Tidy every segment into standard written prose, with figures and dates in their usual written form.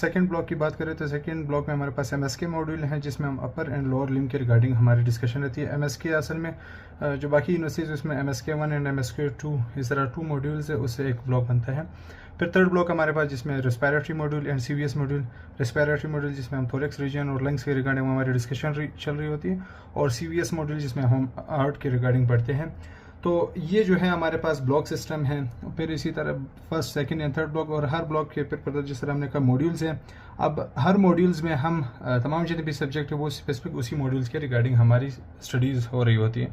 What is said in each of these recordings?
Second block की बात करें तो सेकंड ब्लॉक में हमारे पास MSK मॉड्यूल हैं, जिसमें हम अपर एंड लोअर लिम्ब के रिगार्डिंग हमारी डिस्कशन रहती है। MSK असल में जो बाकी यूनिवर्सिटीज़ उसमें MSK1 एंड MSK2 इस तरह 2 मॉड्यूल्स है, उससे एक ब्लॉक बनता है। फिर थर्ड ब्लॉक हमारे पास जिसमें respiratory module and CVS module. Respiratory module जिसमें हम थोरेक्स रीजन और लंग्स के रिगार्डिंग हमारी डिस्कशन चल रही होती है, और CVS मॉड्यूल जिसमें हम हार्ट के रिगार्डिंग पढ़ते हैं। तो ये जो है हमारे पास ब्लॉक सिस्टम है। फिर इसी तरह first second and third block, और हर ब्लॉक के फिर जिस तरह हमने कहा मॉड्यूल्स हैं। अब हर मॉड्यूल्स में हम तमाम जितने भी सब्जेक्ट है वो स्पेसिफिक उसी मॉड्यूल्स के रिगार्डिंग हमारी स्टडीज़ हो रही होती है।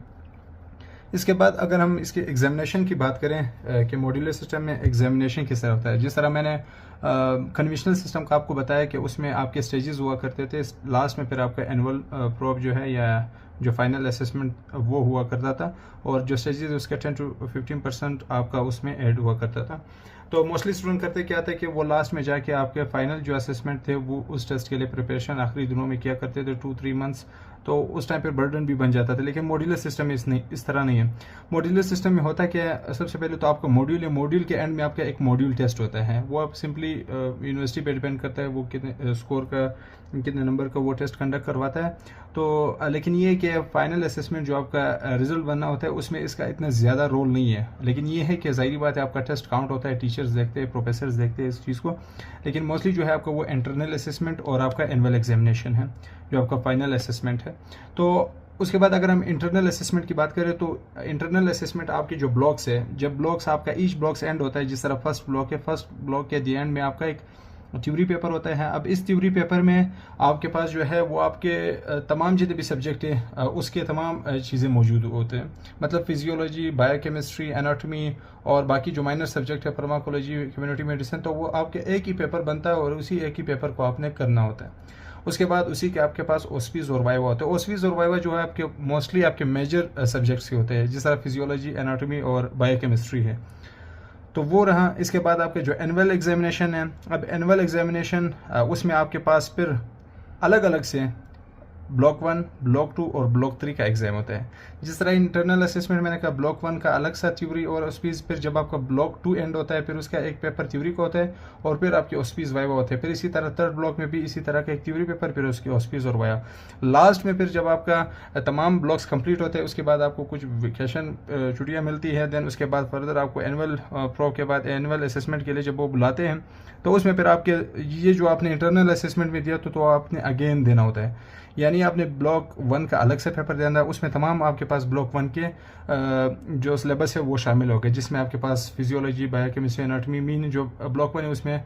इसके बाद अगर हम इसके एग्जामिनेशन की बात करें कि मॉड्यूलर सिस्टम में एग्जामिनेशन किस तरह होता है, जिस तरह मैंने कन्वेंशनल सिस्टम का आपको बताया कि उसमें आपके स्टेजेस हुआ करते थे, लास्ट में फिर आपका एनुअल प्रोब जो है या जो फाइनल असेसमेंट वो हुआ करता था, और जो स्टेजेस उसके 10 to 15% आपका उसमें ऐड हुआ करता था। तो मोस्टली स्टूडेंट करते क्या था कि वो लास्ट में जाके आपके फाइनल जो असेसमेंट थे वो उस टेस्ट के लिए प्रिपरेशन आखिरी दिनों में किया करते थे, 2-3 मंथ्स। तो उस टाइम पर बर्डन भी बन जाता था। लेकिन मॉड्यूलर सिस्टम में इस तरह नहीं है। मॉड्यूलर सिस्टम में होता क्या है, सबसे पहले तो आपका मॉड्यूल है, मॉड्यूल के एंड में आपका एक मॉड्यूल टेस्ट होता है। वो आप सिंपली यूनिवर्सिटी पे डिपेंड करता है वो कितने स्कोर का, कितने नंबर का वो टेस्ट कंडक्ट करवाता है। तो लेकिन ये कि फाइनल असेसमेंट जो आपका रिजल्ट बनना होता है उसमें इसका इतना ज़्यादा रोल नहीं है। लेकिन ये है कि ज़ाहिर बात है आपका टेस्ट काउंट होता है, टीचर्स देखते हैं, प्रोफेसर्स देखते हैं इस चीज़ को। लेकिन मोस्टली जो है आपका वो इंटरनल असेसमेंट और आपका एनुअल एग्जामिनेशन है जो आपका फाइनल असेसमेंट है। तो उसके बाद अगर हम इंटरनल असेसमेंट की बात करें तो इंटरनल असेसमेंट आपके जो ब्लॉक्स है, जब ब्लॉक्स आपका ईच ब्लॉक्स एंड होता है, जिस तरह फर्स्ट ब्लॉक है, फर्स्ट ब्लॉक के दी एंड में आपका एक थ्योरी पेपर होता है। अब इस थ्योरी पेपर में आपके पास जो है वो आपके तमाम जितने भी सब्जेक्ट हैं उसके तमाम चीज़ें मौजूद होते हैं। मतलब फिजियोलॉजी, बायोकेमिस्ट्री, एनाटॉमी और बाकी जो माइनर सब्जेक्ट है, फार्माकोलॉजी, कम्युनिटी मेडिसिन, तो वो आपके एक ही पेपर बनता है और उसी एक ही पेपर को आपने करना होता है। उसके बाद उसी के आपके पास ओस्पीज और वाइवा होते हैं। ओस्पीज और वाइवा जो है आपके मोस्टली आपके मेजर सब्जेक्ट्स के होते हैं, जिस तरह फिजियोलॉजी, एनाटॉमी और बायोकेमिस्ट्री है। तो वो रहा। इसके बाद आपके जो एनुअल एग्जामिनेशन है, अब एनुअल एग्जामिनेशन उसमें आपके पास फिर अलग अलग से ब्लॉक 1, ब्लॉक 2 और ब्लॉक 3 का एग्जाम होता है। जिस तरह इंटरनल असेसमेंट मैंने कहा ब्लॉक 1 का अलग सा थ्योरी और ऑस्पीज, फिर जब आपका ब्लॉक 2 एंड होता है फिर उसका एक पेपर थ्योरी का होता है और फिर आपके ऑस्पीज वाइवा होते हैं। फिर इसी तरह थर्ड ब्लॉक में भी इसी तरह का एक थ्योरी पेपर, फिर उसके ऑस्पीज और वाइवा। लास्ट में फिर जब आपका तमाम ब्लॉक्स कंप्लीट होते हैं उसके बाद आपको कुछ वेकेशन छुट्टियाँ मिलती है। देन उसके बाद फर्दर आपको एनुअल प्रो के बाद एनुअल असेसमेंट के लिए जब वो बुलाते हैं तो उसमें फिर आपके ये जो आपने इंटरनल असेसमेंट में दिया तो आपने अगेन देना होता है। यानी आपने ब्लॉक 1 का अलग से पेपर देना है, उसमें तमाम आपके पास ब्लॉक 1 के जो सिलेबस है वो शामिल हो गए, जिसमें आपके पास फिजियोलॉजी, बायोकेमिस्ट्री, एनाटॉमी, मीन जो ब्लॉक 1 है उसमें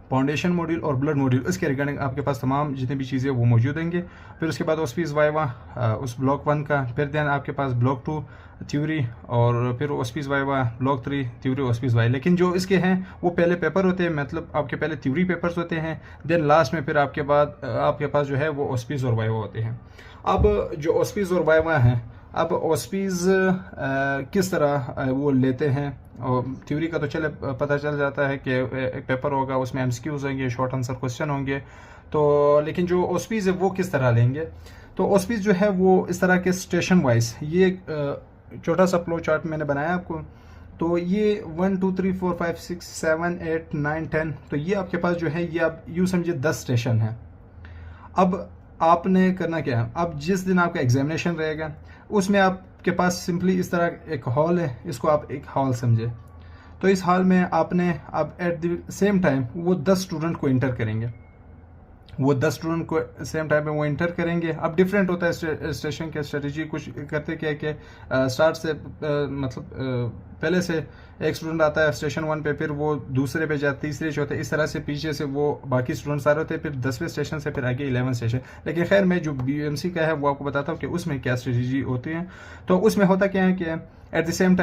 फाउंडेशन मॉड्यूल और ब्लड मॉड्यूल, इसके रिगार्डिंग आपके पास तमाम जितनी भी चीज़ें वो मौजूद होंगे। फिर उसके बाद ऑस्पीज वाइवा उस ब्लॉक 1 का, फिर देन आपके पास ब्लॉक 2 थ्योरी और फिर ऑस्पीज वाइवा, ब्लॉक 3 थ्योरी, ऑस्पीज वाइवा। लेकिन जो इसके हैं वो पहले पेपर होते हैं, मतलब आपके पहले थ्योरी पेपर्स होते हैं, देन लास्ट में फिर आपके पास जो है वो ऑस्पीज और वाइवा होते हैं। अब जो ऑस्पीज और वाइवा हैं, अब ऑस्पीज किस तरह वो लेते हैं, और थ्योरी का तो चले पता चल जाता है कि एक पेपर होगा उसमें एमसीक्यूज होंगे, शॉर्ट आंसर क्वेश्चन होंगे। तो लेकिन जो ऑस्पीज है वो किस तरह लेंगे, तो ऑस्पीज जो है वो इस तरह के स्टेशन वाइज, ये छोटा सा फ्लो चार्ट मैंने बनाया आपको। तो ये 1 2 3 4 5 6 7 8 9 10, तो ये आपके पास जो है ये आप यूँ समझिए 10 स्टेशन है। अब आपने करना क्या है, अब जिस दिन आपका एग्जामिनेशन रहेगा उसमें आपके पास सिंपली इस तरह एक हॉल है, इसको आप एक हॉल समझे। तो इस हॉल में आपने अब एट द सेम टाइम वो 10 स्टूडेंट को इंटर करेंगे, वो 10 स्टूडेंट को सेम टाइम पे वो इंटर करेंगे। अब डिफरेंट होता है स्टेशन के स्ट्रेटजी, कुछ करते क्या है कि स्टार्ट से मतलब पहले से एक स्टूडेंट आता है स्टेशन 1 पे, फिर वो दूसरे पे जाता, तीसरे चौथे, इस तरह से पीछे से वो बाकी स्टूडेंट्स आ रहे होते हैं, फिर 10वें स्टेशन से फिर आगे 11 स्टेशन। लेकिन खैर मैं जो BUMC का है वो आपको बताता हूँ कि उसमें क्या स्ट्रेटजी होती है। तो उसमें होता क्या है कि एट द सेम टाइम